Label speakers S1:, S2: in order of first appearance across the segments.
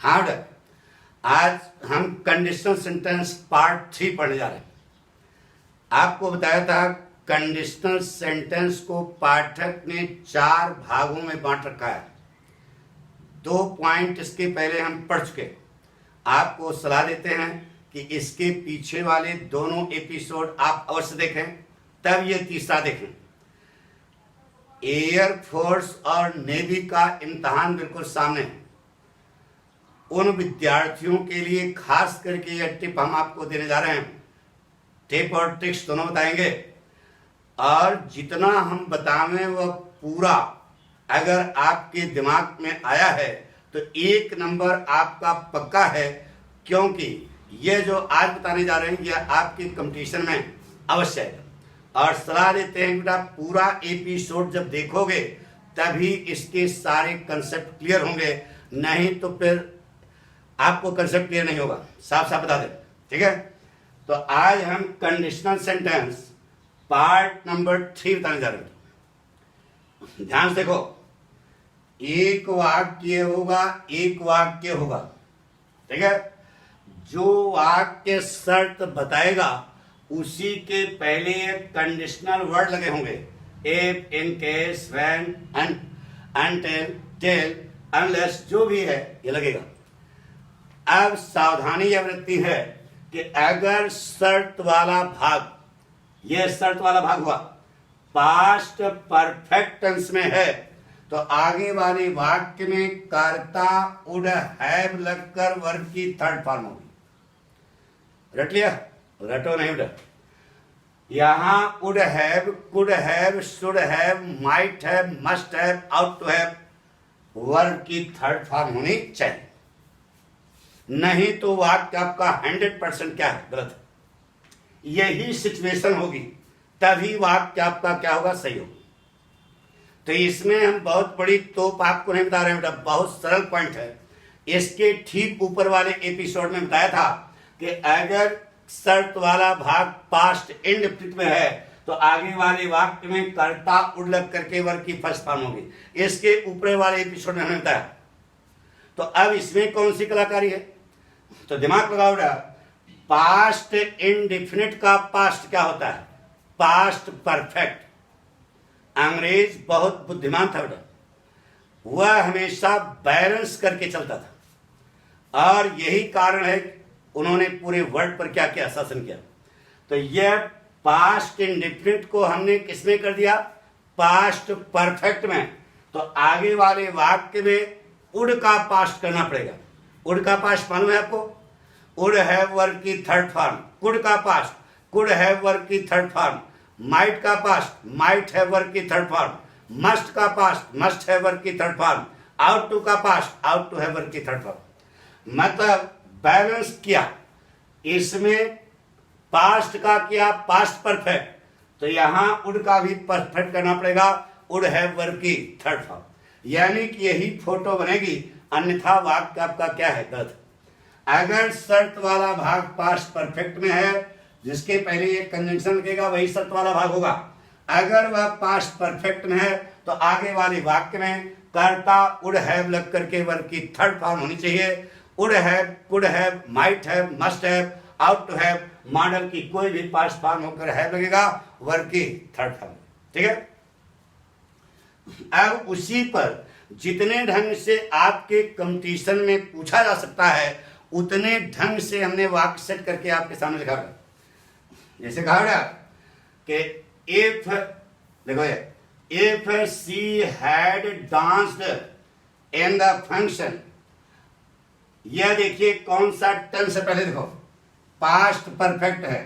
S1: हाँ बेटा, आज हम कंडीशनल सेंटेंस पार्ट 3 पढ़ने जा रहे हैं। आपको बताया था कंडीशनल सेंटेंस को पाठक ने 4 भागों में बांट रखा है। 2 पॉइंट इसके पहले हम पढ़ चुके। आपको सलाह देते हैं कि इसके पीछे वाले दोनों एपिसोड आप अवश्य देखें, तब ये तीसरा देखें। एयरफोर्स और नेवी का इम्तहान बिल्कुल सामने है। उन विद्यार्थियों के लिए खास करके यह टिप हम आपको देने जा रहे हैं। टिप और ट्रिक्स दोनों बताएंगे, और जितना हम बतावें वह पूरा अगर आपके दिमाग में आया है तो 1 नंबर आपका पक्का है, क्योंकि यह जो आज बताने जा रहे हैं यह आपके कंपटीशन में अवश्य है। और सलाह देते हैं बेटा, पूरा एपिसोड जब देखोगे तभी इसके सारे कंसेप्ट क्लियर होंगे, नहीं तो फिर आपको कंसेप्ट क्लियर नहीं होगा। साफ साफ बता दें, ठीक है। तो आज हम कंडीशनल सेंटेंस पार्ट नंबर 3 बताने जा रहे हैं। ध्यान से देखो, एक वाक्य होगा, एक वाक्य होगा, ठीक है। जो वाक्य शर्त बताएगा उसी के पहले कंडीशनल वर्ड लगे होंगे। If, in case, when, until, till, unless, जो भी है ये लगेगा। अब सावधानी यह बरतती है कि अगर शर्त वाला भाग, यह शर्त वाला भाग हुआ, पास्ट परफेक्ट टेंस में है, तो आगे वाले वाक्य में कर्ता वुड हैव लगकर वर्ब की थर्ड फॉर्म होगी। रट लिया? रटो नहीं बेटा। यहां would have, could have, should have, might have, must have, ought to have verb की थर्ड फॉर्म होनी चाहिए, नहीं तो वाक्य आपका 100% क्या है? गलत है। यही सिचुएशन होगी तभी वाक्य आपका क्या होगा? सही होगा। तो इसमें हम बहुत बड़ी तोप आपको नहीं बता रहे हैं बेटा, बहुत सरल पॉइंट है। इसके ठीक ऊपर वाले एपिसोड में बताया था कि अगर शर्त वाला भाग पास्ट इंडेफिनिट में है तो आगे वाले वाक्य में कर्ता वुड लग करके वर्ब की फर्स्ट फॉर्म होगी। इसके ऊपर वाले एपिसोड में हमने बताया। तो अब इसमें कौन सी कलाकारी है? तो दिमाग लगाओ बेटा, पास्ट इंडेफिनिट का पास्ट क्या होता है? Past perfect. अंग्रेज बहुत बुद्धिमान था बेटा, वह हमेशा बैलेंस करके चलता था, और यही कारण है उन्होंने पूरे वर्ल्ड पर क्या किया? शासन किया। तो यह पास्ट इंडेफिनिट को हमने किसमें कर दिया? पास्ट परफेक्ट में। तो आगे वाले वाक्य में वुड का पास्ट करना पड़ेगा। वुड का पास्ट मालूम है आपको? वुड हैव वर्ब की थर्ड फॉर्म, कुड का पास्ट, कुड हैव वर्ब की थर्ड फॉर्म, माइट का पास्ट, माइट हैव वर्ब की थर्ड फॉर्म, मस्ट का पास्ट, मस्ट हैव वर्ब की थर्ड फॉर्म, आउट टू का past, ought to have verb की third form. मतलब balance किया। इसमें पास्ट का किया पास्ट परफेक्ट, तो यहां वुड का भी परफेक्ट करना पड़ेगा, वुड हैव वर्ब की थर्ड फॉर्म। यानी कि यही फोटो बनेगी, अन्यथा वाक्य आपका क्या है? गलत। अगर शर्त वाला भाग पास्ट परफेक्ट में है, जिसके पहले एक कंजंक्शन लगेगा वही शर्त वाला भाग होगा। अगर वह पास्ट परफेक्ट में है तो आगे वाले वाक्य में कर्ता वुड हैव लग करके वर्ब की थर्ड फॉर्म होनी चाहिए। Would have, could have, might have, must have, ought to have, modal की कोई भी पास्ट फॉर्म होकर हैव लगेगा, वर्ब की थर्ड फॉर्म। ठीक है। अब उसी पर जितने ढंग से आपके कंपटीशन में पूछा जा सकता है उतने ढंग से हमने वाक्य सेट करके आपके सामने लिखा। जैसे कहा कि इफ, देखो ये, if she had danced in the function, यह देखिए कौन सा टेंस से पहले देखो, पास्ट परफेक्ट है,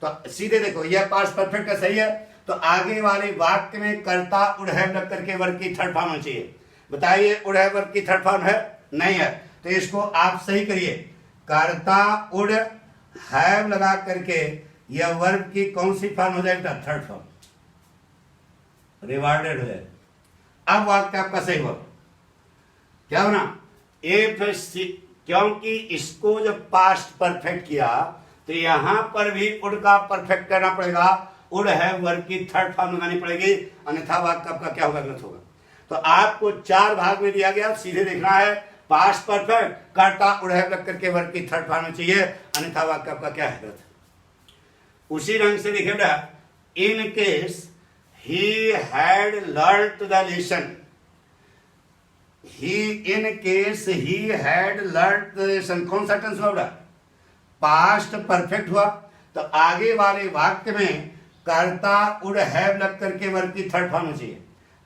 S1: तो सीधे देखो यह पास्ट परफेक्ट है, सही है। तो आगे वाले वाक्य में कर्ता वुड हैव लग करके वर्ब की थर्ड फॉर्म होनी चाहिए। बताइए वुड हैव वर्ब की थर्ड फॉर्म है? नहीं है। तो इसको आप सही करिए, कर्ता वुड हैव लगा करके यह वर्ब की कौन सी फॉर्म हो जाएगा? थर्ड फॉर्म, रिवार्डेड हो जाए। अब वाक्य आपका सही हुआ। क्या होना? इफ सी, क्योंकि इसको जब पास्ट परफेक्ट किया तो यहां पर भी वुड का परफेक्ट करना पड़ेगा, वुड हैव वर्ब की थर्ड फॉर्म लगानी पड़ेगी, अन्यथा वाक्य आपका क्या होगा? गलत होगा। तो आपको 4 भाग में दिया गया, सीधे देखना है। पास्ट परफेक्ट करता वुड हैव लग करके वर्ब की थर्ड फॉर्म में चाहिए, अन्यथा वाक्य आपका क्या है? गलत। उसी ढंग से देखिए बेटा, इन case he had learned the lesson, he in case he had learned the lesson, कौन सा टेंस हुआ बेटा? पास्ट परफेक्ट हुआ। तो आगे वाले वाक्य में कर्ता वुड हैव लग करके वर्ब की थर्ड फॉर्म में चाहिए।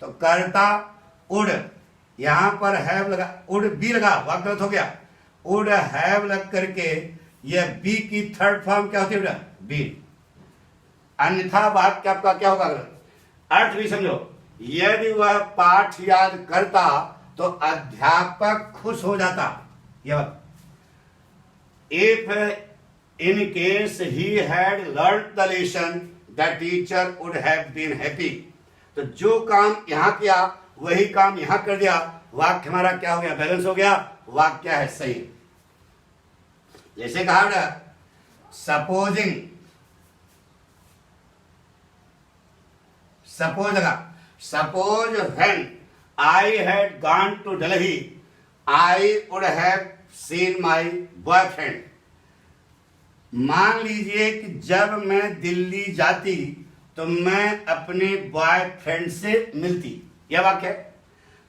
S1: तो कर्ता वुड, यहां पर हैव लगा, वुड बी लगा, वाक्य गलत हो गया। वुड हैव लग करके यह बी की थर्ड फॉर्म क्या होती है बेटा? बी। अन्यथा वाक्य आपका क्या होगा? गलत। अर्थ भी समझो, यदि वह पाठ याद करता तो अध्यापक खुश हो जाता। यह if in case he had learned the lesson the teacher would have been happy. तो जो काम यहां किया वही काम यहां कर दिया, वाक्य हमारा क्या हो गया? बैलेंस हो गया, वाक्य है सही। जैसे कहा ना, सपोजिंग, सपोज लगा, suppose when I had gone to Delhi I would have seen my boyfriend. मान लीजिए कि जब मैं दिल्ली जाती तो मैं अपने बॉयफ्रेंड से मिलती, यह वाक्य है।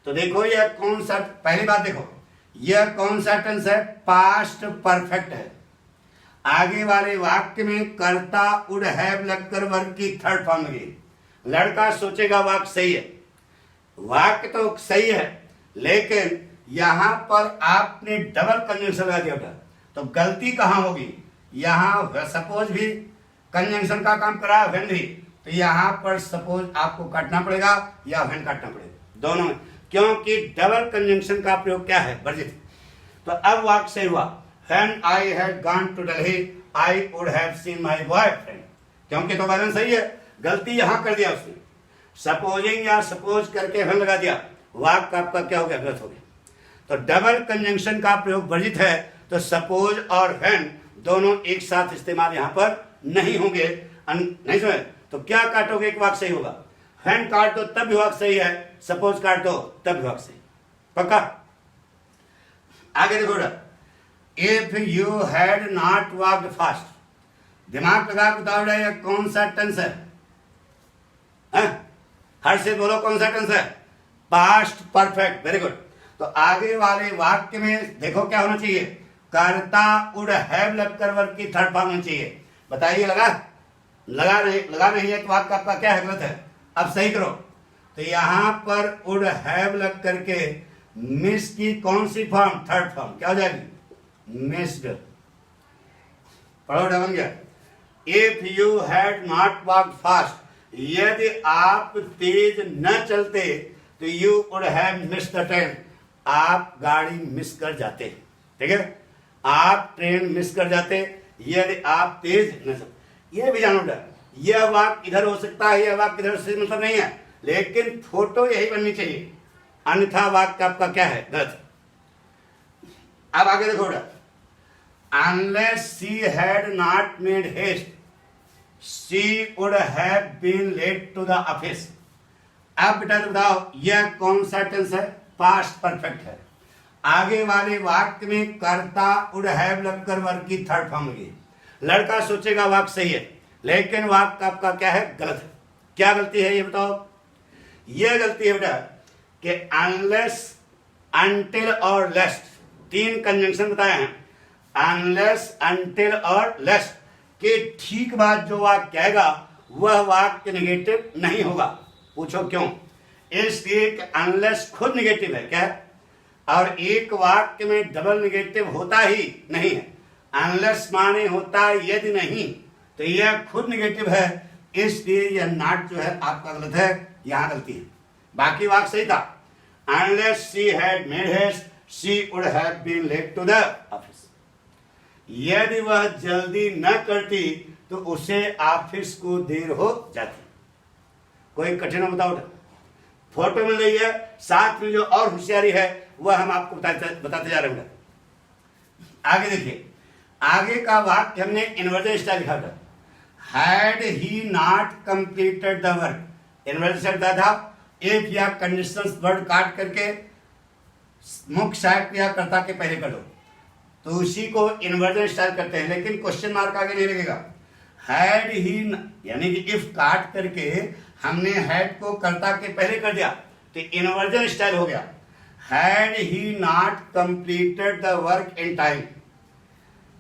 S1: तो देखो यह कौन सा, पहली बात देखो, यह कौन सा टेंस है? पास्ट परफेक्ट है। आगे वाले वाक्य में कर्ता वुड हैव लगकर वर्ब की थर्ड फॉर्म में गई। लड़का सोचेगा वाक्य सही है, वाक्य तो सही है, लेकिन यहां पर आपने डबल कंजंक्शन लगा दिया। तो गलती कहां होगी? यहां सपोज भी कंजंक्शन का काम करा, व्हेन भी, तो यहां पर सपोज आपको काटना पड़ेगा या व्हेन काटना पड़ेगा, दोनों में, क्योंकि डबल कंजंक्शन का प्रयोग क्या है? वर्जित। तो अब वाक्य सही हुआ, when I had gone to Delhi I would have seen my boyfriend, क्योंकि तो बैलेंस सही है। गलती यहां कर दिया उसने, सपोजिंग या सपोज करके व्हेन लगा दिया, वाक्य आपका क्या हो गया? गलत हो गया। तो डबल कंजंक्शन का प्रयोग वर्जित है, तो सपोज और व्हेन दोनों एक साथ इस्तेमाल यहां पर नहीं होंगे। नहीं समझ? तो क्या काटोगे एक वाक्य सही होगा? व्हेन काट दो तब भी वाक्य सही है, सपोज काट दो तब भी वाक्य सही। पक्का? आगे देखो, if you had not walked fast, दिमाग लगा के बताओ यह कौन सा टेंस है? हर से बोलो कौन सा टेंस है? Past perfect. Very good. तो आगे वाले वाक्य में देखो क्या होना चाहिए? कर्ता वुड हैव लगकर वर्ब की थर्ड फॉर्म होनी चाहिए। बताइए, लगा नहीं है तो वाक्य आपका क्या है? गलत है। अब सही करो। तो यहां पर वुड हैव लग करके मिस की कौन सी फॉर्म? Third form. क्या हो जाएगी? मिस्ड। पढ़ो, बन गया। If you had not walked fast, यदि आप तेज न चलते तो you would have missed the train, आप गाड़ी मिस कर जाते। ठीक है, आप ट्रेन मिस कर जाते यदि आप तेज न चलते। यह भी जानो डर, यह वाक्य इधर हो सकता है, यह वाक्य इधर से मतलब नहीं है, लेकिन फोटो यही बननी चाहिए, अन्यथा वाक्य आपका क्या है? गलत। अब आगे देखो, unless she had not made haste she would have been late to the office. अब बेटा तो बताओ यह कौन सा टेंस है? पास्ट परफेक्ट है। आगे वाले वाक्य में कर्ता वुड हैव लगकर वर्ब की थर्ड फॉर्म लगी। लड़का सोचेगा वाक्य सही है, लेकिन वाक्य आपका क्या है? गलत है। क्या गलती है ये बताओ? यह गलती है बेटा कि अनलेस, अनटिल और लेस्ट, तीन कंजंक्शन बताए हैं। अनलेस, अनटिल और लेस्ट के ठीक बाद जो वाक्य आएगा वह वाक्य नेगेटिव नहीं होगा। पूछो क्यों? इसलिए कि अनलेस खुद नेगेटिव है, क्या है? और एक वाक्य में डबल नेगेटिव होता ही नहीं है। अनलेस माने होता है यदि नहीं, तो यह खुद नेगेटिव है, इसलिए यह नॉट जो है आपका गलत है, यहां गलती है। बाकी वाक्य सही था। Unless she had made haste she would have been late to the office. यदि वह जल्दी न करती तो उसे ऑफिस को देर हो जाती। कोई कठिन बताओ? फोटो मिल रही है, साथ में जो और होशियारी है वह हम आपको बताते जा रहे हैं। आगे देखिए, आगे का वाक्य हमने इन्वर्टेड स्टाइल लिखा था। Had he not completed the work, inverted style था। इफ या कंडीशंस वर्ड काट करके मुख्य सहायक क्रिया कर्ता के पहले कर दो तो उसी को इन्वर्जन स्टाइल करते हैं, लेकिन क्वेश्चन मार्क आगे नहीं लगेगा। हैड ही, यानी कि इफ काट करके हमने हैड को कर्ता के पहले कर दिया तो इन्वर्जन स्टाइल हो गया। Had he not completed the work in time,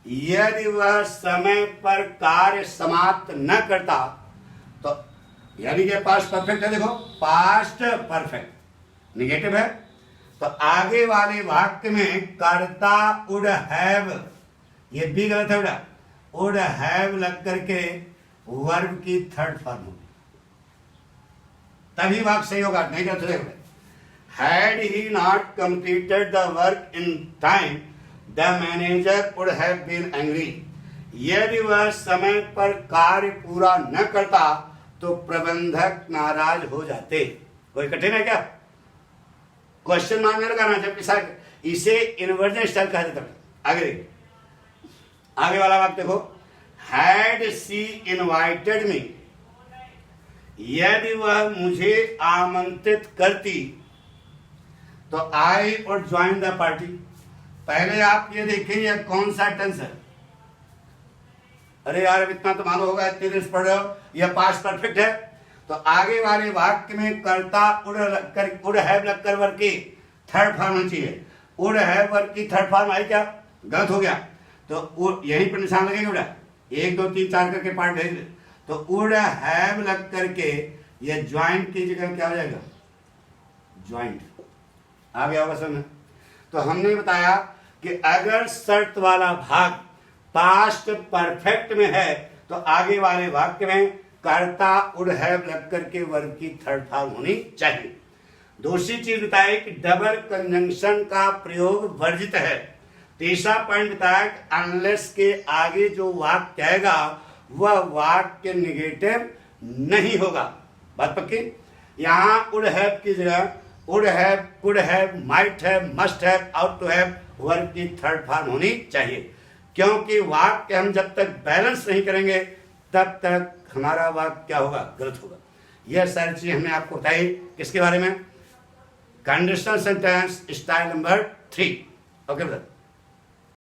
S1: यदि वह समय पर कार्य समाप्त न करता तो, यानी कि पास्ट परफेक्ट है, देखो पास्ट परफेक्ट निगेटिव है तो आगे वाले वाक्य में कर्ता वुड हैव, ये भी गलत है बेटा, वुड हैव लग करके वर्ब की थर्ड फॉर्म होगी तभी वाक्य सही होगा, नहीं गलत है। Had he not completed the work in time the manager would have been angry, यदि वह समय पर कार्य पूरा न करता तो प्रबंधक नाराज हो जाते। कोई कठिन है क्या? क्वेश्चन मांगने लगाना जब इसे इन्वर्जन स्टाइल कहा जाता है। आगे देखिए, आगे वाला वाक्य देखो, हैड सी इनवाइटेड मी, यदि वह मुझे आमंत्रित करती तो I would join the party. पहले आप ये देखिए ये कौन सा टेंस है। अरे यार अब इतना तो मालूम होगा, इतने देर से पढ़ रहे हो, यह पास्ट परफेक्ट है तो आगे वाले वाक्य में कर्ता वुड हैव लगकर वर्ब की थर्ड फॉर्म होनी चाहिए। वुड हैव वर्ब की थर्ड फॉर्म आई क्या? गलत हो गया तो यहीं पर निशान लगेगा बेटा, 1 2 3 4 करके पार्ट भेज दे तो वुड हैव लग करके ये ज्वाइंट की जगह क्या हो जाएगा? ज्वाइंट। आ गया होगा समझ। तो हमने बताया कि अगर शर्त वाला भाग पास्ट परफेक्ट में है तो आगे वाले वाक्य में कर्ता वुड हैव लग करके वर्ब की थर्ड फॉर्म होनी चाहिए। दूसरी चीज बताई कि डबल कंजंक्शन का प्रयोग वर्जित है। तीसरा पॉइंट बताया कि अनलेस के आगे जो वाक्य आएगा वह वाक्य निगेटिव नहीं होगा। बात पक्की? यहां वुड हैव की जगह would have, could have, might have, must have, ought to have verb की थर्ड फॉर्म होनी चाहिए, क्योंकि वाक्य हम जब तक बैलेंस नहीं करेंगे तब तक हमारा वाक्य क्या होगा? गलत होगा। यह सारी चीजें हमने आपको बताई किसके बारे में? Conditional sentence style number 3। Okay brother.